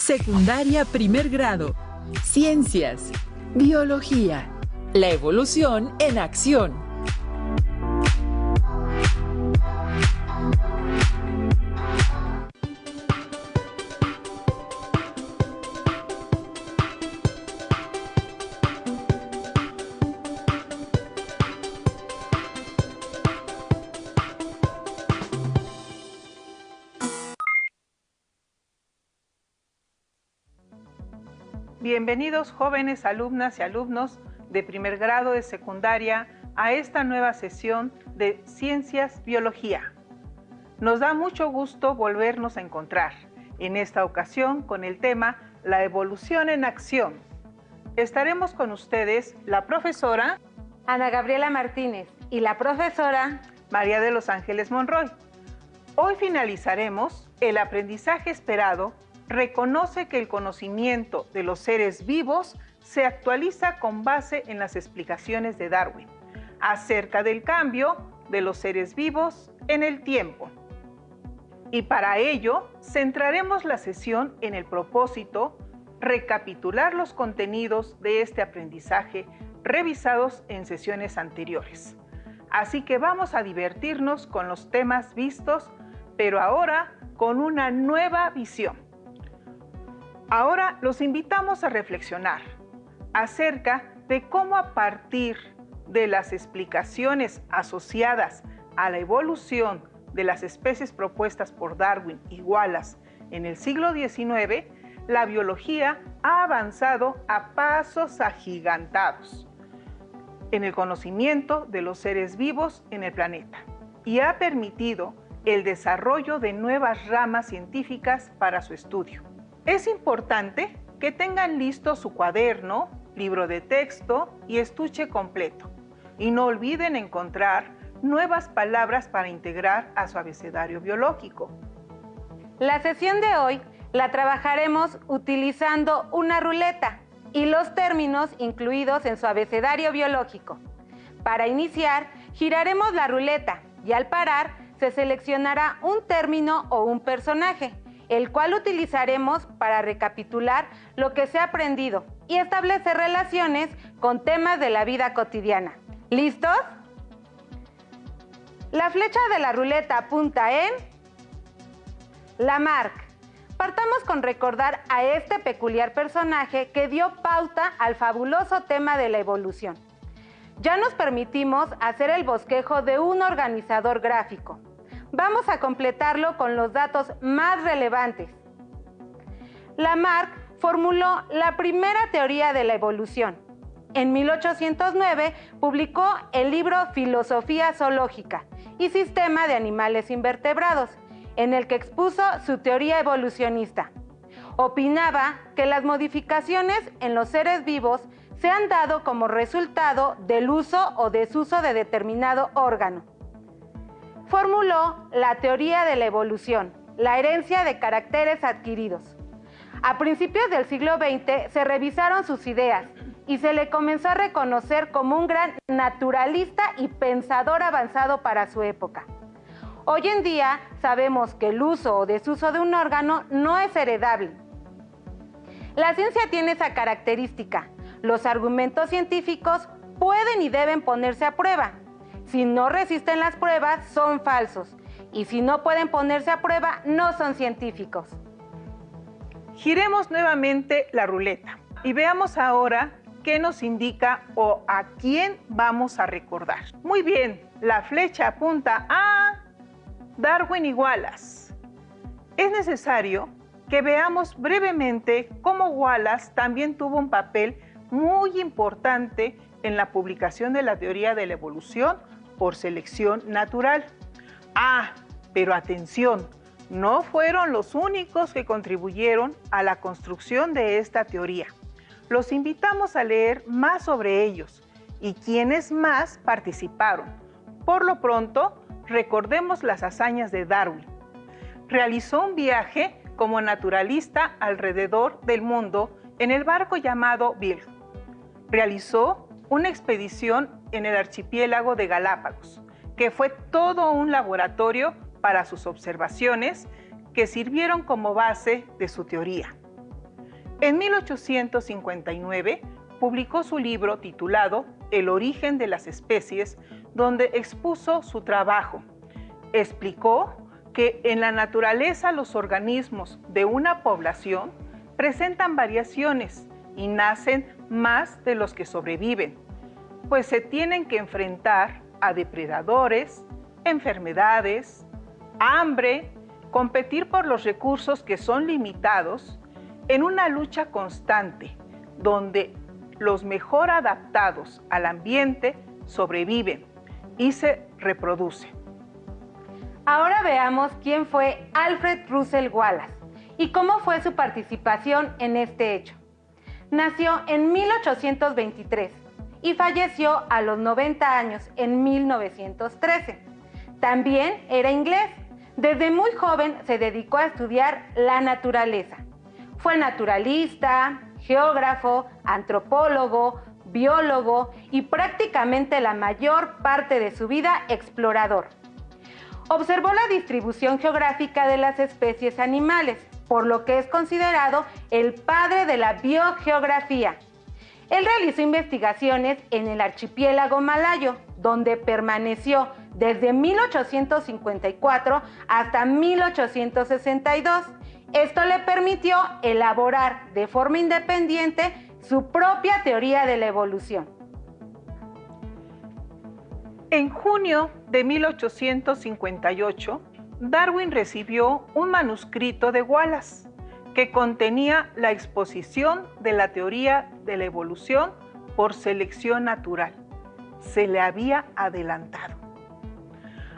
Secundaria primer grado. Ciencias. Biología. La evolución en acción. Bienvenidos jóvenes alumnas y alumnos de primer grado de secundaria a esta nueva sesión de Ciencias Biología. Nos da mucho gusto volvernos a encontrar, en esta ocasión con el tema La evolución en acción. Estaremos con ustedes la profesora Ana Gabriela Martínez y la profesora María de los Ángeles Monroy. Hoy finalizaremos el aprendizaje esperado. Reconoce que el conocimiento de los seres vivos se actualiza con base en las explicaciones de Darwin acerca del cambio de los seres vivos en el tiempo. Y para ello, centraremos la sesión en el propósito recapitular los contenidos de este aprendizaje revisados en sesiones anteriores. Así que vamos a divertirnos con los temas vistos, pero ahora con una nueva visión. Ahora los invitamos a reflexionar acerca de cómo a partir de las explicaciones asociadas a la evolución de las especies propuestas por Darwin y Wallace en el siglo XIX, la biología ha avanzado a pasos agigantados en el conocimiento de los seres vivos en el planeta y ha permitido el desarrollo de nuevas ramas científicas para su estudio. Es importante que tengan listo su cuaderno, libro de texto y estuche completo. Y no olviden encontrar nuevas palabras para integrar a su abecedario biológico. La sesión de hoy la trabajaremos utilizando una ruleta y los términos incluidos en su abecedario biológico. Para iniciar, giraremos la ruleta y al parar se seleccionará un término o un personaje, el cual utilizaremos para recapitular lo que se ha aprendido y establecer relaciones con temas de la vida cotidiana. ¿Listos? La flecha de la ruleta apunta en Lamarck. Partamos con recordar a este peculiar personaje que dio pauta al fabuloso tema de la evolución. Ya nos permitimos hacer el bosquejo de un organizador gráfico. Vamos a completarlo con los datos más relevantes. Lamarck formuló la primera teoría de la evolución. En 1809 publicó el libro Filosofía zoológica y Sistema de animales invertebrados, en el que expuso su teoría evolucionista. Opinaba que las modificaciones en los seres vivos se han dado como resultado del uso o desuso de determinado órgano. Formuló la teoría de la evolución, la herencia de caracteres adquiridos. A principios del siglo XX se revisaron sus ideas y se le comenzó a reconocer como un gran naturalista y pensador avanzado para su época. Hoy en día sabemos que el uso o desuso de un órgano no es heredable. La ciencia tiene esa característica. Los argumentos científicos pueden y deben ponerse a prueba. Si no resisten las pruebas, son falsos. Y si no pueden ponerse a prueba, no son científicos. Giremos nuevamente la ruleta y veamos ahora qué nos indica o a quién vamos a recordar. Muy bien, la flecha apunta a Darwin y Wallace. Es necesario que veamos brevemente cómo Wallace también tuvo un papel muy importante en la publicación de la teoría de la evolución por selección natural. Pero atención, no fueron los únicos que contribuyeron a la construcción de esta teoría. Los invitamos a leer más sobre ellos y quiénes más participaron. Por lo pronto, recordemos las hazañas de Darwin. Realizó un viaje como naturalista alrededor del mundo en el barco llamado Beagle. Realizó una expedición en el archipiélago de Galápagos, que fue todo un laboratorio para sus observaciones que sirvieron como base de su teoría. En 1859 publicó su libro titulado El origen de las especies, donde expuso su trabajo. Explicó que en la naturaleza los organismos de una población presentan variaciones y nacen más de los que sobreviven, pues se tienen que enfrentar a depredadores, enfermedades, hambre, competir por los recursos que son limitados en una lucha constante, donde los mejor adaptados al ambiente sobreviven y se reproducen. Ahora veamos quién fue Alfred Russel Wallace y cómo fue su participación en este hecho. Nació en 1823 y falleció a los 90 años en 1913. También era inglés. Desde muy joven se dedicó a estudiar la naturaleza. Fue naturalista, geógrafo, antropólogo, biólogo y prácticamente la mayor parte de su vida explorador. Observó la distribución geográfica de las especies animales, por lo que es considerado el padre de la biogeografía. Él realizó investigaciones en el archipiélago malayo, donde permaneció desde 1854 hasta 1862. Esto le permitió elaborar de forma independiente su propia teoría de la evolución. En junio de 1858, Darwin recibió un manuscrito de Wallace que contenía la exposición de la teoría de la evolución por selección natural. Se le había adelantado.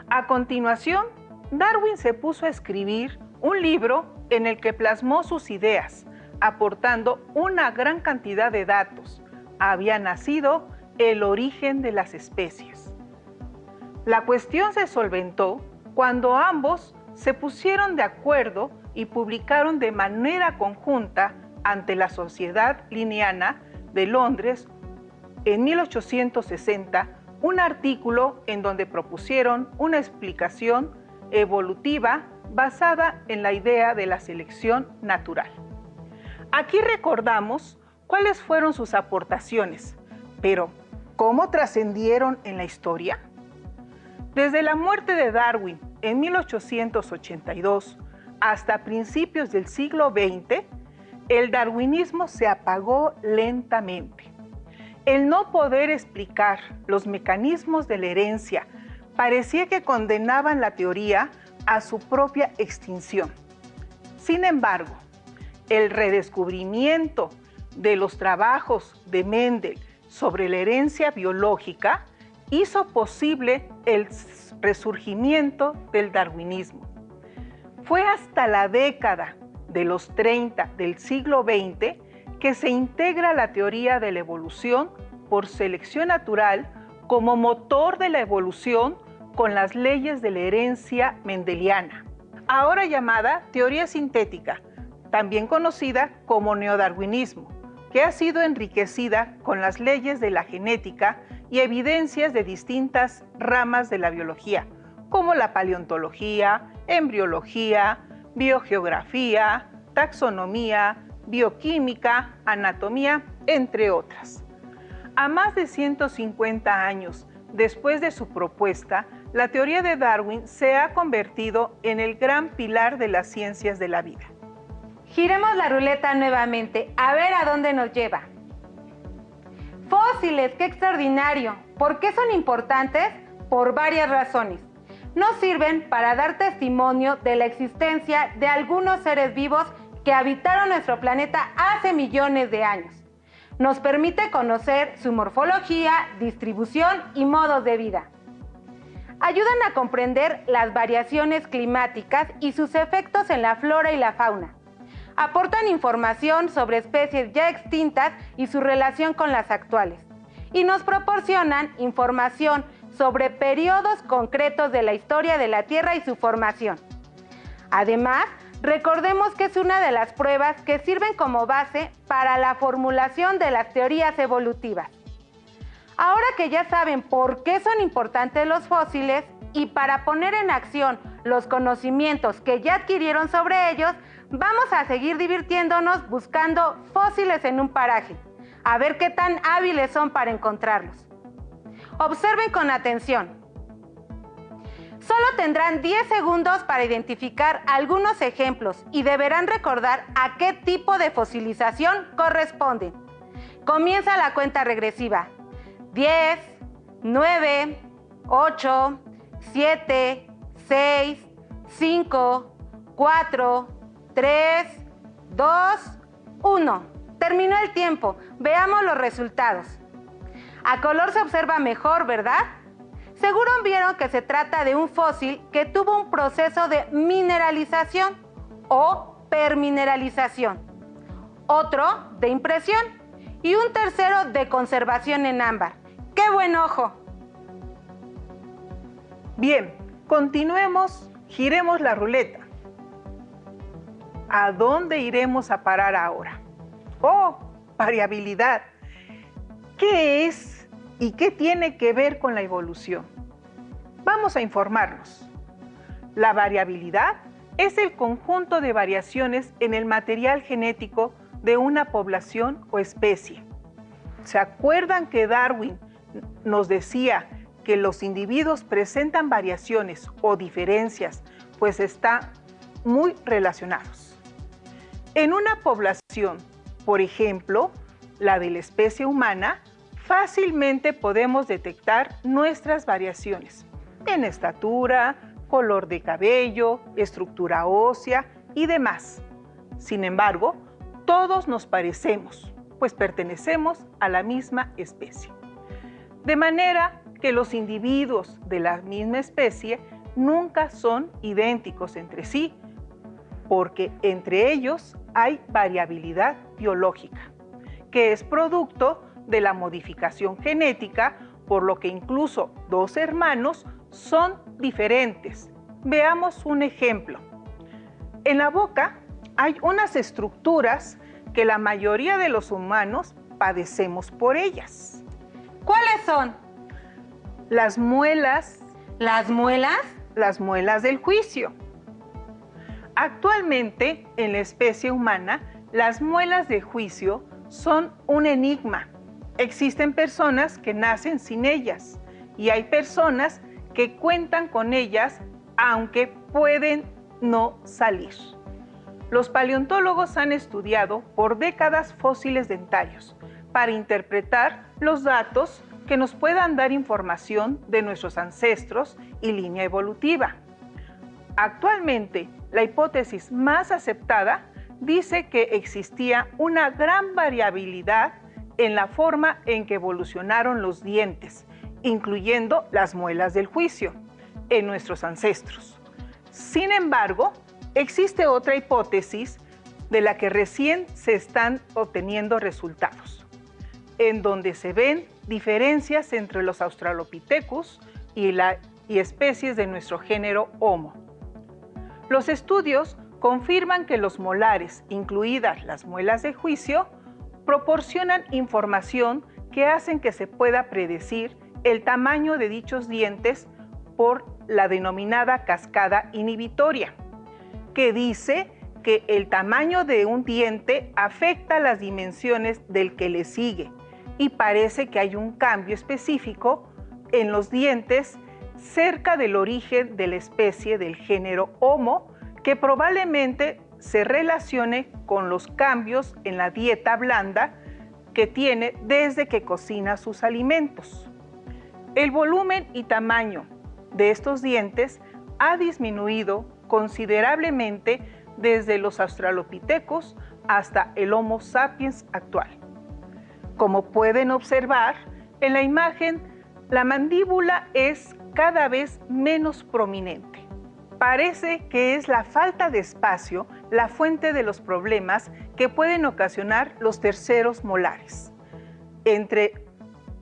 A continuación, Darwin se puso a escribir un libro en el que plasmó sus ideas, aportando una gran cantidad de datos. Había nacido el origen de las especies. La cuestión se solventó cuando ambos se pusieron de acuerdo y publicaron de manera conjunta ante la Sociedad Linneana de Londres en 1860 un artículo en donde propusieron una explicación evolutiva basada en la idea de la selección natural. Aquí recordamos cuáles fueron sus aportaciones, pero ¿cómo trascendieron en la historia? Desde la muerte de Darwin en 1882 hasta principios del siglo XX, el darwinismo se apagó lentamente. El no poder explicar los mecanismos de la herencia parecía que condenaban la teoría a su propia extinción. Sin embargo, el redescubrimiento de los trabajos de Mendel sobre la herencia biológica hizo posible el resurgimiento del darwinismo. Fue hasta la década de los 30 del siglo XX que se integra la teoría de la evolución por selección natural como motor de la evolución con las leyes de la herencia mendeliana, ahora llamada teoría sintética, también conocida como neodarwinismo, que ha sido enriquecida con las leyes de la genética y evidencias de distintas ramas de la biología, como la paleontología, embriología, biogeografía, taxonomía, bioquímica, anatomía, entre otras. A más de 150 años después de su propuesta, la teoría de Darwin se ha convertido en el gran pilar de las ciencias de la vida. Giremos la ruleta nuevamente, a ver a dónde nos lleva. Fósiles, qué extraordinario. ¿Por qué son importantes? Por varias razones. Nos sirven para dar testimonio de la existencia de algunos seres vivos que habitaron nuestro planeta hace millones de años. Nos permite conocer su morfología, distribución y modos de vida. Ayudan a comprender las variaciones climáticas y sus efectos en la flora y la fauna. Aportan información sobre especies ya extintas y su relación con las actuales. Y nos proporcionan información sobre periodos concretos de la historia de la Tierra y su formación. Además, recordemos que es una de las pruebas que sirven como base para la formulación de las teorías evolutivas. Ahora que ya saben por qué son importantes los fósiles y para poner en acción los conocimientos que ya adquirieron sobre ellos, Vamos a seguir divirtiéndonos buscando fósiles en un paraje, a ver qué tan hábiles son para encontrarlos. Observen con atención. Solo tendrán 10 segundos para identificar algunos ejemplos y deberán recordar a qué tipo de fosilización corresponden. Comienza la cuenta regresiva. 10, 9, 8, 7, 6, 5, 4, 3, 2, 1. Terminó el tiempo. Veamos los resultados. A color se observa mejor, ¿verdad? Seguro vieron que se trata de un fósil que tuvo un proceso de mineralización o permineralización, otro de impresión y un tercero de conservación en ámbar. ¡Qué buen ojo! Bien, continuemos, giremos la ruleta. ¿A dónde iremos a parar ahora? ¡Oh! Variabilidad. ¿Qué es y qué tiene que ver con la evolución? Vamos a informarnos. La variabilidad es el conjunto de variaciones en el material genético de una población o especie. ¿Se acuerdan que Darwin nos decía que los individuos presentan variaciones o diferencias, pues están muy relacionados? En una población, por ejemplo, la de la especie humana, fácilmente podemos detectar nuestras variaciones en estatura, color de cabello, estructura ósea y demás. Sin embargo, todos nos parecemos, pues pertenecemos a la misma especie. De manera que los individuos de la misma especie nunca son idénticos entre sí, porque entre ellos hay variabilidad biológica, que es producto de la modificación genética, por lo que incluso dos hermanos son diferentes. Veamos un ejemplo. En la boca hay unas estructuras que la mayoría de los humanos padecemos por ellas. ¿Cuáles son? Las muelas. ¿Las muelas? Las muelas del juicio. Actualmente, en la especie humana, las muelas de juicio son un enigma. Existen personas que nacen sin ellas y hay personas que cuentan con ellas, aunque pueden no salir. Los paleontólogos han estudiado por décadas fósiles dentarios para interpretar los datos que nos puedan dar información de nuestros ancestros y línea evolutiva. Actualmente, la hipótesis más aceptada dice que existía una gran variabilidad en la forma en que evolucionaron los dientes, incluyendo las muelas del juicio, en nuestros ancestros. Sin embargo, existe otra hipótesis de la que recién se están obteniendo resultados, en donde se ven diferencias entre los Australopithecus y especies de nuestro género Homo. Los estudios confirman que los molares, incluidas las muelas de juicio, proporcionan información que hacen que se pueda predecir el tamaño de dichos dientes por la denominada cascada inhibitoria, que dice que el tamaño de un diente afecta las dimensiones del que le sigue y parece que hay un cambio específico en los dientes cerca del origen de la especie del género Homo, que probablemente se relacione con los cambios en la dieta blanda que tiene desde que cocina sus alimentos. El volumen y tamaño de estos dientes ha disminuido considerablemente desde los Australopithecus hasta el Homo sapiens actual. Como pueden observar en la imagen, la mandíbula es cada vez menos prominente. Parece que es la falta de espacio la fuente de los problemas que pueden ocasionar los terceros molares. Entre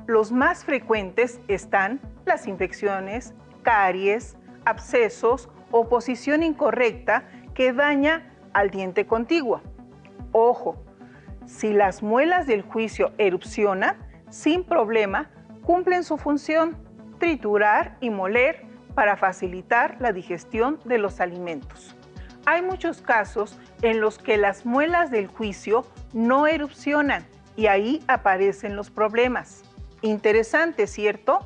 los más frecuentes están las infecciones, caries, abscesos o posición incorrecta que daña al diente contiguo. Ojo, si las muelas del juicio erupcionan, sin problema, cumplen su función, triturar y moler para facilitar la digestión de los alimentos. hay muchos casos en los que las muelas del juicio no erupcionan y ahí aparecen los problemas. Interesante, ¿cierto?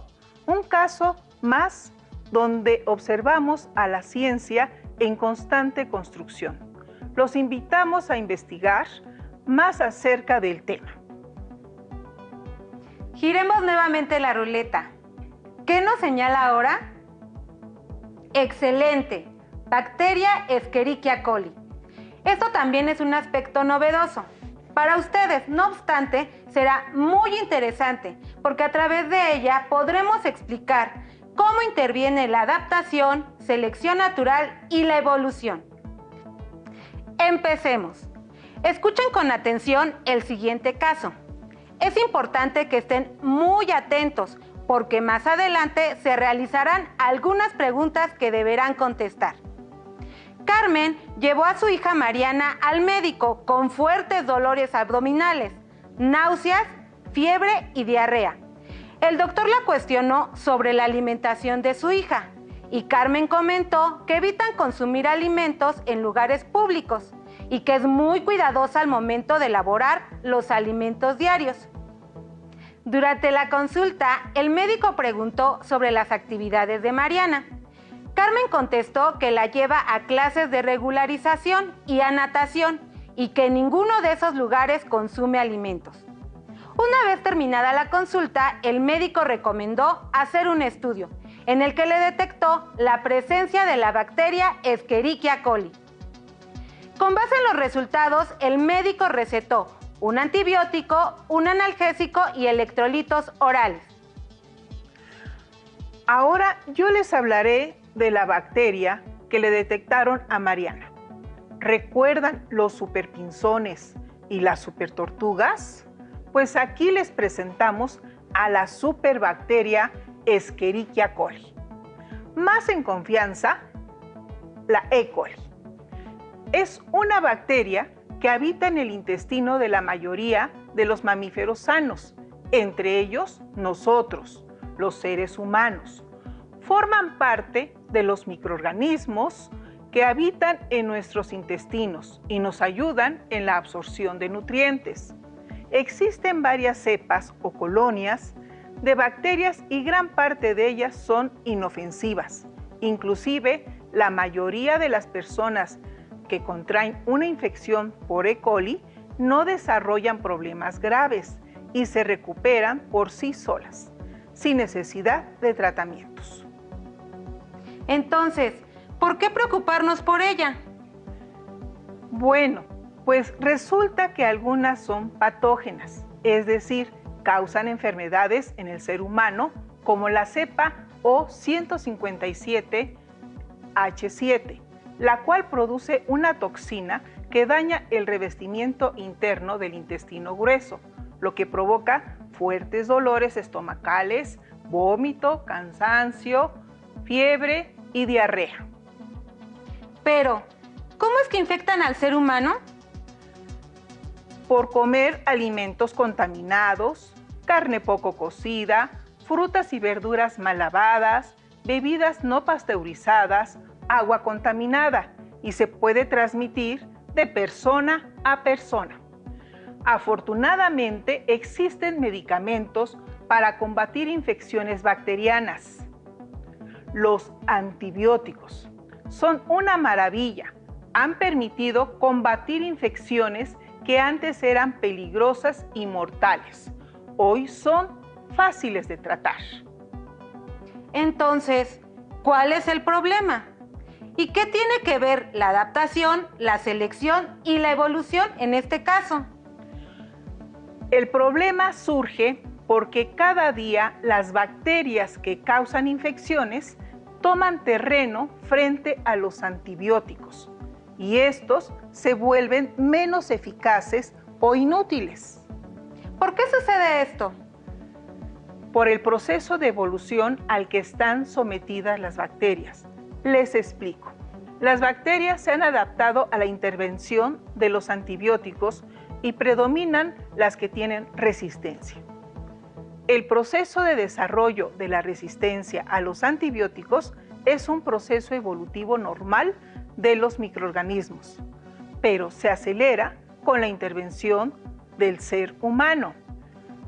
Un caso más donde observamos a la ciencia en constante construcción. Los invitamos a investigar más acerca del tema. Giremos nuevamente la ruleta. ¿Qué nos señala ahora? Excelente, bacteria Escherichia coli. Esto también es un aspecto novedoso. Para ustedes, no obstante, será muy interesante porque a través de ella podremos explicar cómo interviene la adaptación, selección natural y la evolución. Empecemos. Escuchen con atención el siguiente caso. Es importante que estén muy atentos porque más adelante se realizarán algunas preguntas que deberán contestar. Carmen llevó a su hija Mariana al médico con fuertes dolores abdominales, náuseas, fiebre y diarrea. El doctor la cuestionó sobre la alimentación de su hija y Carmen comentó que evitan consumir alimentos en lugares públicos y que es muy cuidadosa al momento de elaborar los alimentos diarios. Durante la consulta, el médico preguntó sobre las actividades de Mariana. Carmen contestó que la lleva a clases de regularización y a natación y que en ninguno de esos lugares consume alimentos. Una vez terminada la consulta, el médico recomendó hacer un estudio en el que le detectó la presencia de la bacteria Escherichia coli. Con base en los resultados, el médico recetó un antibiótico, un analgésico y electrolitos orales. Ahora yo les hablaré de la bacteria que le detectaron a Mariana. ¿Recuerdan los superpinzones y las supertortugas? Pues aquí les presentamos a la superbacteria Escherichia coli. Más en confianza, la E. coli. Es una bacteria que habita en el intestino de la mayoría de los mamíferos sanos, entre ellos nosotros, los seres humanos. Forman parte de los microorganismos que habitan en nuestros intestinos y nos ayudan en la absorción de nutrientes. Existen varias cepas o colonias de bacterias y gran parte de ellas son inofensivas. Inclusive, la mayoría de las personas que contraen una infección por E. coli no desarrollan problemas graves y se recuperan por sí solas, sin necesidad de tratamientos. Entonces, ¿por qué preocuparnos por ella? Bueno, pues resulta que algunas son patógenas, es decir, causan enfermedades en el ser humano, como la cepa O157H7, la cual produce una toxina que daña el revestimiento interno del intestino grueso, lo que provoca fuertes dolores estomacales, vómito, cansancio, fiebre y diarrea. Pero, ¿cómo es que infectan al ser humano? Por comer alimentos contaminados, carne poco cocida, frutas y verduras mal lavadas, bebidas no pasteurizadas, agua contaminada y se puede transmitir de persona a persona. Afortunadamente existen medicamentos para combatir infecciones bacterianas. Los antibióticos son una maravilla. Han permitido combatir infecciones que antes eran peligrosas y mortales. Hoy son fáciles de tratar. Entonces, ¿cuál es el problema? ¿Y qué tiene que ver la adaptación, la selección y la evolución en este caso? El problema surge porque cada día las bacterias que causan infecciones toman terreno frente a los antibióticos y estos se vuelven menos eficaces o inútiles. ¿Por qué sucede esto? Por el proceso de evolución al que están sometidas las bacterias. Les explico. Las bacterias se han adaptado a la intervención de los antibióticos y predominan las que tienen resistencia. El proceso de desarrollo de la resistencia a los antibióticos es un proceso evolutivo normal de los microorganismos, pero se acelera con la intervención del ser humano.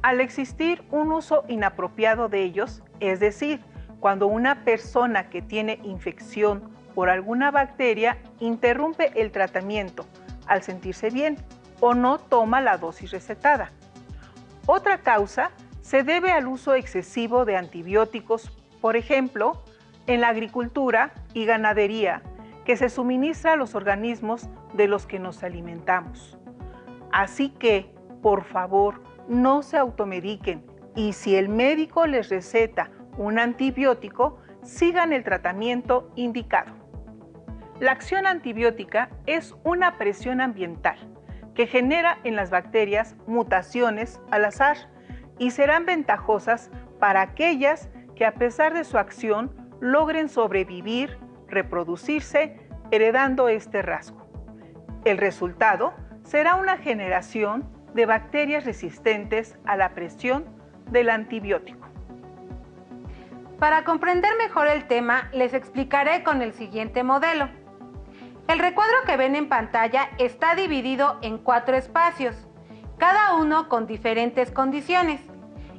Al existir un uso inapropiado de ellos, es decir, cuando una persona que tiene infección por alguna bacteria interrumpe el tratamiento al sentirse bien o no toma la dosis recetada. Otra causa se debe al uso excesivo de antibióticos, por ejemplo, en la agricultura y ganadería, que se suministra a los organismos de los que nos alimentamos. Así que, por favor, no se automediquen y si el médico les receta un antibiótico, sigan el tratamiento indicado. La acción antibiótica es una presión ambiental que genera en las bacterias mutaciones al azar y serán ventajosas para aquellas que a pesar de su acción logren sobrevivir, reproducirse, heredando este rasgo. El resultado será una generación de bacterias resistentes a la presión del antibiótico. Para comprender mejor el tema, les explicaré con el siguiente modelo. El recuadro que ven en pantalla está dividido en 4 espacios, cada uno con diferentes condiciones.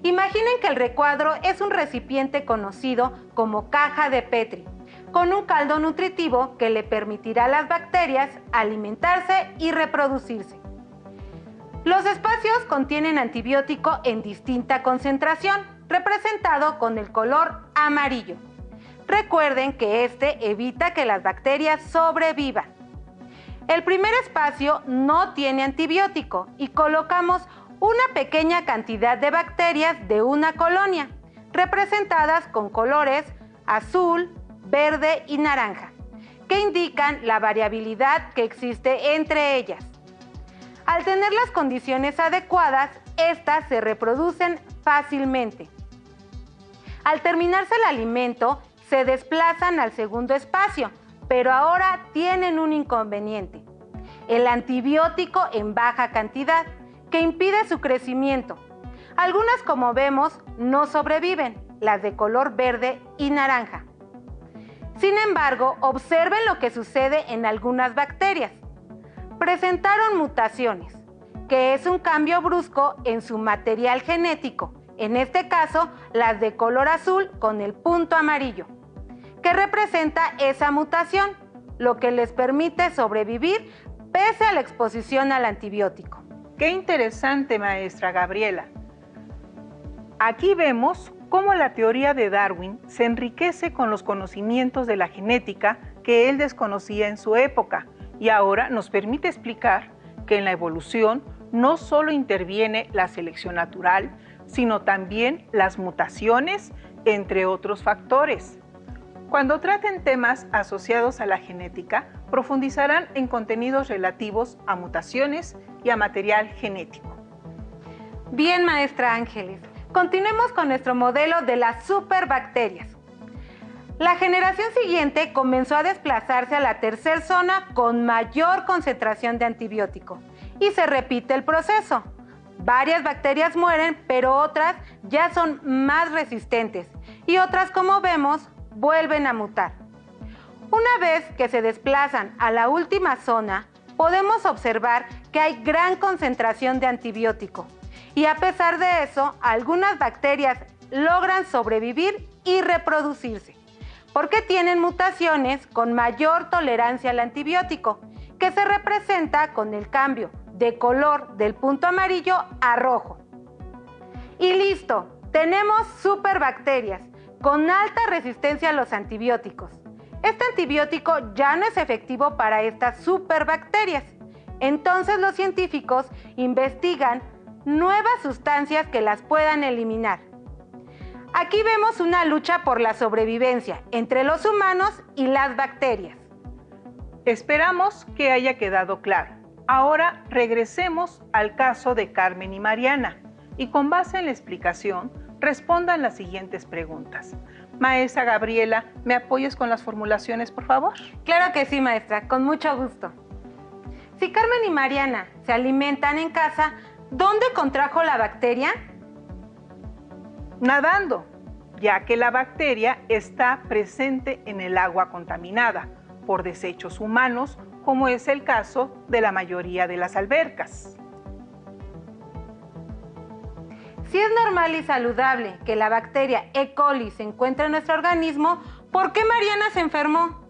Imaginen que el recuadro es un recipiente conocido como caja de Petri, con un caldo nutritivo que le permitirá a las bacterias alimentarse y reproducirse. Los espacios contienen antibiótico en distinta concentración, representado con el color amarillo. Recuerden que este evita que las bacterias sobrevivan. El primer espacio no tiene antibiótico y colocamos una pequeña cantidad de bacterias de una colonia, representadas con colores azul, verde y naranja, que indican la variabilidad que existe entre ellas. Al tener las condiciones adecuadas, estas se reproducen fácilmente. Al terminarse el alimento, se desplazan al segundo espacio, pero ahora tienen un inconveniente: el antibiótico en baja cantidad, que impide su crecimiento. Algunas, como vemos, no sobreviven, las de color verde y naranja. Sin embargo, observen lo que sucede en algunas bacterias. Presentaron mutaciones, que es un cambio brusco en su material genético, en este caso las de color azul con el punto amarillo, que representa esa mutación, lo que les permite sobrevivir pese a la exposición al antibiótico. ¡Qué interesante, maestra Gabriela! Aquí vemos cómo la teoría de Darwin se enriquece con los conocimientos de la genética que él desconocía en su época y ahora nos permite explicar que en la evolución no solo interviene la selección natural, sino también las mutaciones, entre otros factores. Cuando traten temas asociados a la genética, profundizarán en contenidos relativos a mutaciones y a material genético. Bien, maestra Ángeles, continuemos con nuestro modelo de las superbacterias. La generación siguiente comenzó a desplazarse a la tercera zona con mayor concentración de antibiótico y se repite el proceso. Varias bacterias mueren, pero otras ya son más resistentes y otras, como vemos, vuelven a mutar. Una vez que se desplazan a la última zona, podemos observar que hay gran concentración de antibiótico y a pesar de eso, algunas bacterias logran sobrevivir y reproducirse, porque tienen mutaciones con mayor tolerancia al antibiótico, que se representa con el cambio de color del punto amarillo a rojo. Y listo, tenemos superbacterias con alta resistencia a los antibióticos. Este antibiótico ya no es efectivo para estas superbacterias. Entonces los científicos investigan nuevas sustancias que las puedan eliminar. Aquí vemos una lucha por la sobrevivencia entre los humanos y las bacterias. Esperamos que haya quedado claro. Ahora regresemos al caso de Carmen y Mariana y con base en la explicación respondan las siguientes preguntas. Maestra Gabriela, ¿me apoyas con las formulaciones, por favor? Claro que sí, maestra, con mucho gusto. Si Carmen y Mariana se alimentan en casa, ¿dónde contrajo la bacteria? Nadando. ya que la bacteria está presente en el agua contaminada por desechos humanos, como es el caso de la mayoría de las albercas. Si es normal y saludable que la bacteria E. coli se encuentre en nuestro organismo, ¿por qué Mariana se enfermó?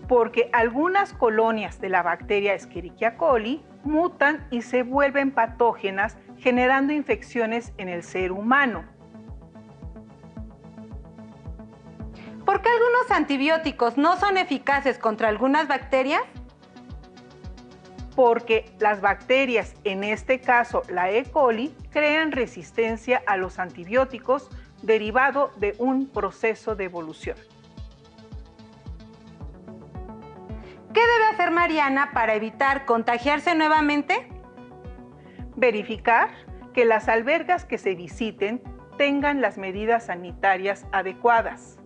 Porque algunas colonias de la bacteria Escherichia coli mutan y se vuelven patógenas, generando infecciones en el ser humano. ¿Por qué algunos antibióticos no son eficaces contra algunas bacterias? Porque las bacterias, en este caso la E. coli, crean resistencia a los antibióticos derivado de un proceso de evolución. ¿Qué debe hacer Mariana para evitar contagiarse nuevamente? Verificar que las albergas que se visiten tengan las medidas sanitarias adecuadas.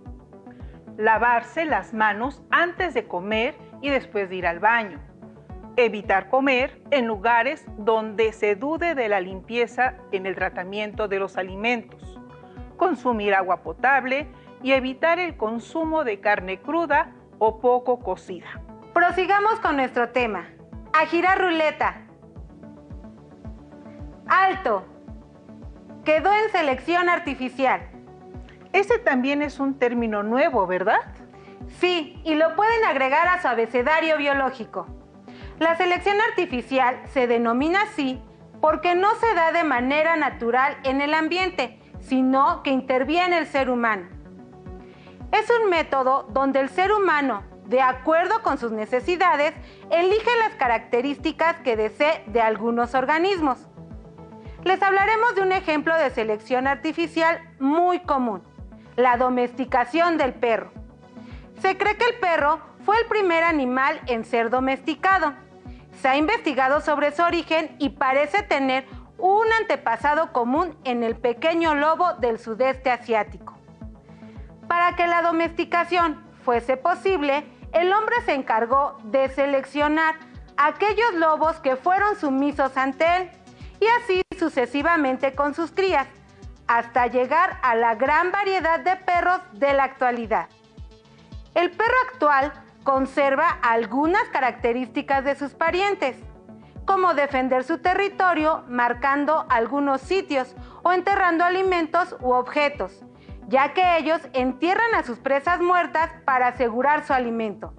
Lavarse las manos antes de comer y después de ir al baño. Evitar comer en lugares donde se dude de la limpieza en el tratamiento de los alimentos. Consumir agua potable y evitar el consumo de carne cruda o poco cocida. Prosigamos con nuestro tema. A girar ruleta. Alto. Quedó en selección artificial. Ese también es un término nuevo, ¿verdad? Sí, y lo pueden agregar a su abecedario biológico. La selección artificial se denomina así porque no se da de manera natural en el ambiente, sino que interviene el ser humano. Es un método donde el ser humano, de acuerdo con sus necesidades, elige las características que desee de algunos organismos. Les hablaremos de un ejemplo de selección artificial muy común, la domesticación del perro. Se cree que el perro fue el primer animal en ser domesticado. Se ha investigado sobre su origen y parece tener un antepasado común en el pequeño lobo del sudeste asiático. Para que la domesticación fuese posible, el hombre se encargó de seleccionar aquellos lobos que fueron sumisos ante él, y así sucesivamente con sus crías, hasta llegar a la gran variedad de perros de la actualidad. El perro actual conserva algunas características de sus parientes, como defender su territorio marcando algunos sitios o enterrando alimentos u objetos, ya que ellos entierran a sus presas muertas para asegurar su alimento.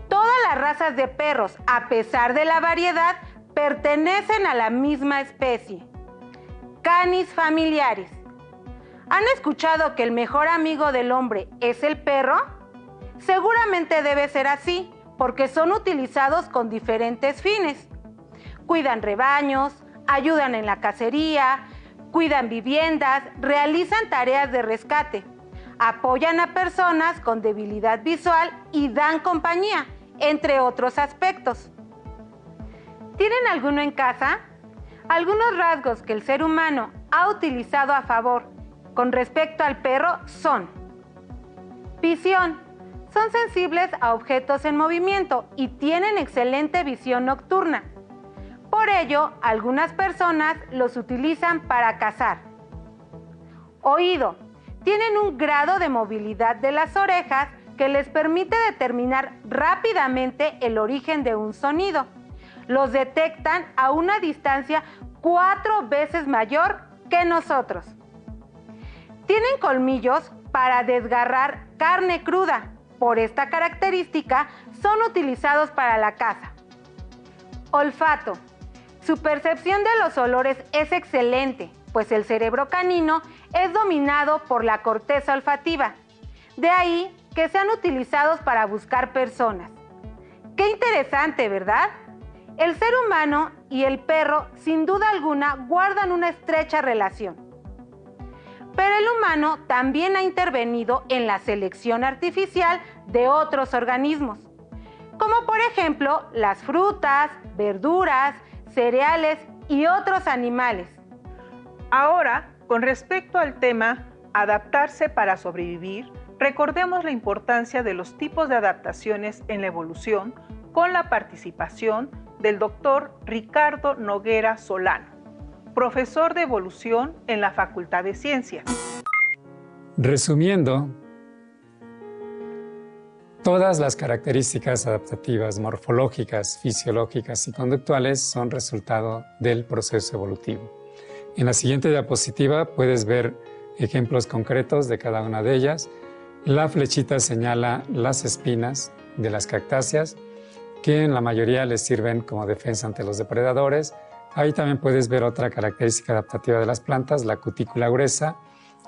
Todas las razas de perros, a pesar de la variedad, pertenecen a la misma especie, Canis familiaris. ¿Han escuchado que el mejor amigo del hombre es el perro? Seguramente debe ser así, porque son utilizados con diferentes fines. Cuidan rebaños, ayudan en la cacería, cuidan viviendas, realizan tareas de rescate, apoyan a personas con debilidad visual y dan compañía, entre otros aspectos. ¿Tienen alguno en casa? Algunos rasgos que el ser humano ha utilizado a favor con respecto al perro son: visión. Son sensibles a objetos en movimiento y tienen excelente visión nocturna. Por ello, algunas personas los utilizan para cazar. Oído. Tienen un grado de movilidad de las orejas que les permite determinar rápidamente el origen de un sonido. Los detectan a una distancia 4 veces mayor que nosotros. Tienen colmillos para desgarrar carne cruda. Por esta característica, son utilizados para la caza. Olfato. Su percepción de los olores es excelente, pues el cerebro canino es dominado por la corteza olfativa. De ahí que sean utilizados para buscar personas. ¡Qué interesante!, ¿verdad? El ser humano y el perro, sin duda alguna, guardan una estrecha relación. Pero el humano también ha intervenido en la selección artificial de otros organismos, como por ejemplo las frutas, verduras, cereales y otros animales. Ahora, con respecto al tema adaptarse para sobrevivir, recordemos la importancia de los tipos de adaptaciones en la evolución con la participación del doctor Ricardo Noguera Solano, profesor de evolución en la Facultad de Ciencias. Resumiendo, todas las características adaptativas, morfológicas, fisiológicas y conductuales son resultado del proceso evolutivo. En la siguiente diapositiva puedes ver ejemplos concretos de cada una de ellas. La flechita señala las espinas de las cactáceas, que en la mayoría les sirven como defensa ante los depredadores. Ahí también puedes ver otra característica adaptativa de las plantas, la cutícula gruesa,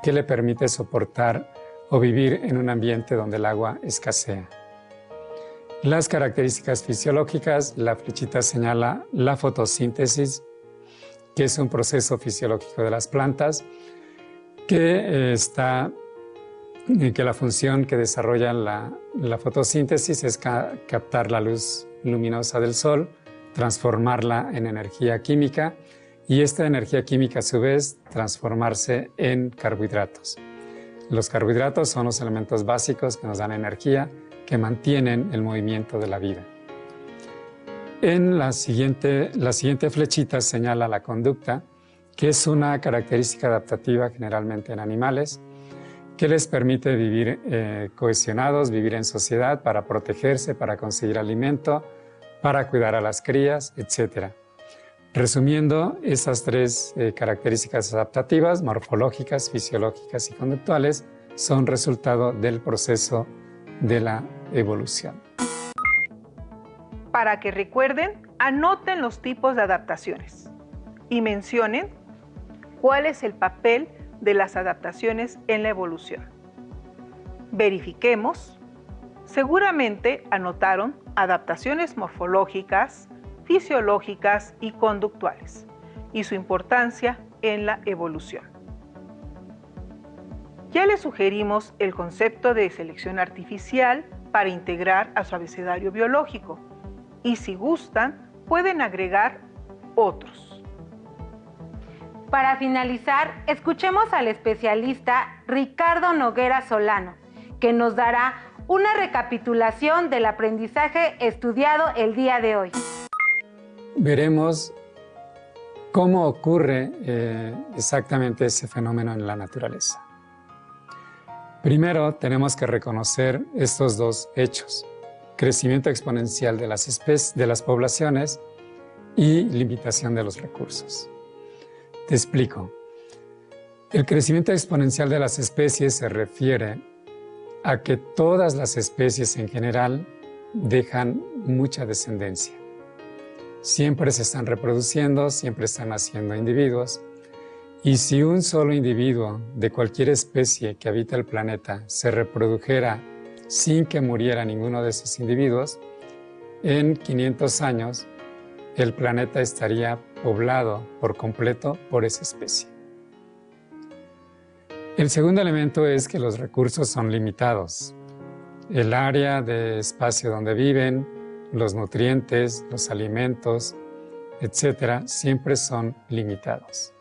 que le permite soportar o vivir en un ambiente donde el agua escasea. Las características fisiológicas, la flechita señala la fotosíntesis, que es un proceso fisiológico de las plantas, que la función que desarrolla la fotosíntesis es captar la luz luminosa del sol, transformarla en energía química y esta energía química a su vez transformarse en carbohidratos. Los carbohidratos son los elementos básicos que nos dan energía, que mantienen el movimiento de la vida. En la siguiente flechita señala la conducta, que es una característica adaptativa generalmente en animales, que les permite vivir cohesionados, vivir en sociedad para protegerse, para conseguir alimento, para cuidar a las crías, etc. Resumiendo, esas tres características adaptativas, morfológicas, fisiológicas y conductuales, son resultado del proceso de la evolución. Para que recuerden, anoten los tipos de adaptaciones y mencionen cuál es el papel de las adaptaciones en la evolución. Verifiquemos. Seguramente anotaron adaptaciones morfológicas, fisiológicas y conductuales y su importancia en la evolución. Ya les sugerimos el concepto de selección artificial para integrar a su abecedario biológico y si gustan pueden agregar otros. Para finalizar, escuchemos al especialista Ricardo Noguera Solano, que nos dará una recapitulación del aprendizaje estudiado el día de hoy. Veremos cómo ocurre exactamente ese fenómeno en la naturaleza. Primero, tenemos que reconocer estos dos hechos: crecimiento exponencial de las especies, de las poblaciones y limitación de los recursos. Te explico. El crecimiento exponencial de las especies se refiere a que todas las especies en general dejan mucha descendencia. Siempre se están reproduciendo, siempre están naciendo individuos. Y si un solo individuo de cualquier especie que habita el planeta se reprodujera sin que muriera ninguno de esos individuos, en 500 años el planeta estaría poblado por completo por esa especie. El segundo elemento es que los recursos son limitados. El área de espacio donde viven, los nutrientes, los alimentos, etcétera, siempre son limitados.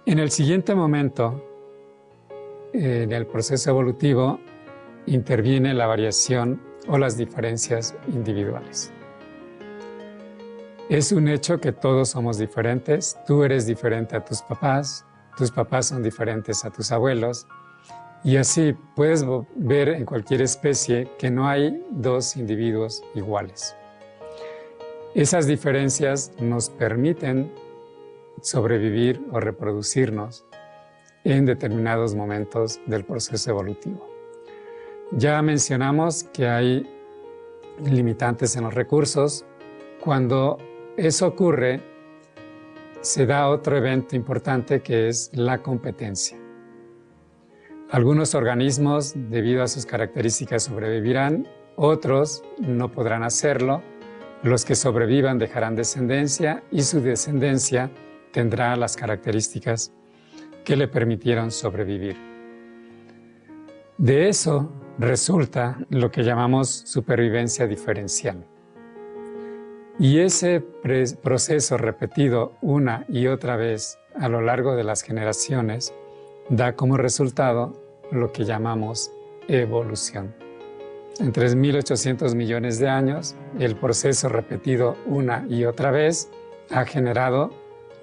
En el siguiente momento, en el proceso evolutivo, interviene la variación o las diferencias individuales. Es un hecho que todos somos diferentes. Tú eres diferente a tus papás son diferentes a tus abuelos, y así puedes ver en cualquier especie que no hay dos individuos iguales. Esas diferencias nos permiten sobrevivir o reproducirnos en determinados momentos del proceso evolutivo. Ya mencionamos que hay limitantes en los recursos. Cuando eso ocurre, se da otro evento importante que es la competencia. Algunos organismos, debido a sus características, sobrevivirán, otros no podrán hacerlo. Los que sobrevivan dejarán descendencia y su descendencia tendrá las características que le permitieron sobrevivir. De eso resulta lo que llamamos supervivencia diferencial. Y ese proceso repetido una y otra vez a lo largo de las generaciones da como resultado lo que llamamos evolución. En 3.800 millones de años, el proceso repetido una y otra vez ha generado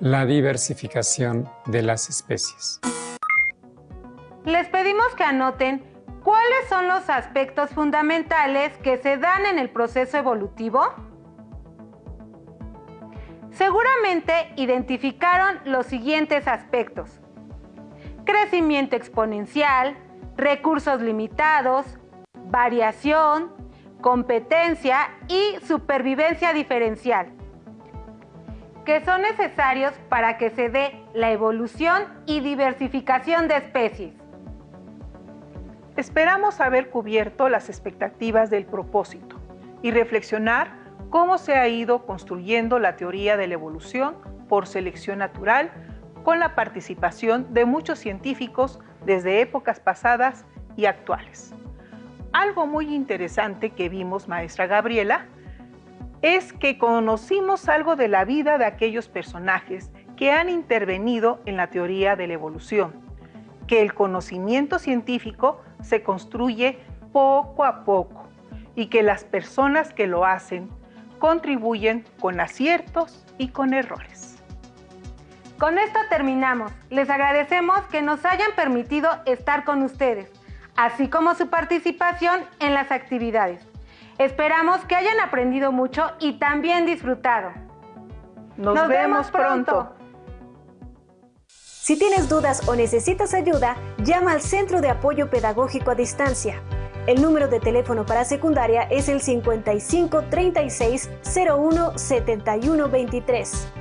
la diversificación de las especies. Les pedimos que anoten cuáles son los aspectos fundamentales que se dan en el proceso evolutivo. Seguramente identificaron los siguientes aspectos: crecimiento exponencial, recursos limitados, variación, competencia y supervivencia diferencial, que son necesarios para que se dé la evolución y diversificación de especies. Esperamos haber cubierto las expectativas del propósito y reflexionar cómo se ha ido construyendo la teoría de la evolución por selección natural con la participación de muchos científicos desde épocas pasadas y actuales. Algo muy interesante que vimos, maestra Gabriela, es que conocimos algo de la vida de aquellos personajes que han intervenido en la teoría de la evolución, que el conocimiento científico se construye poco a poco y que las personas que lo hacen contribuyen con aciertos y con errores. Con esto terminamos. Les agradecemos que nos hayan permitido estar con ustedes, así como su participación en las actividades. Esperamos que hayan aprendido mucho y también disfrutado. Nos vemos pronto. Si tienes dudas o necesitas ayuda, llama al Centro de Apoyo Pedagógico a Distancia. El número de teléfono para secundaria es el 55 36 01 71 23.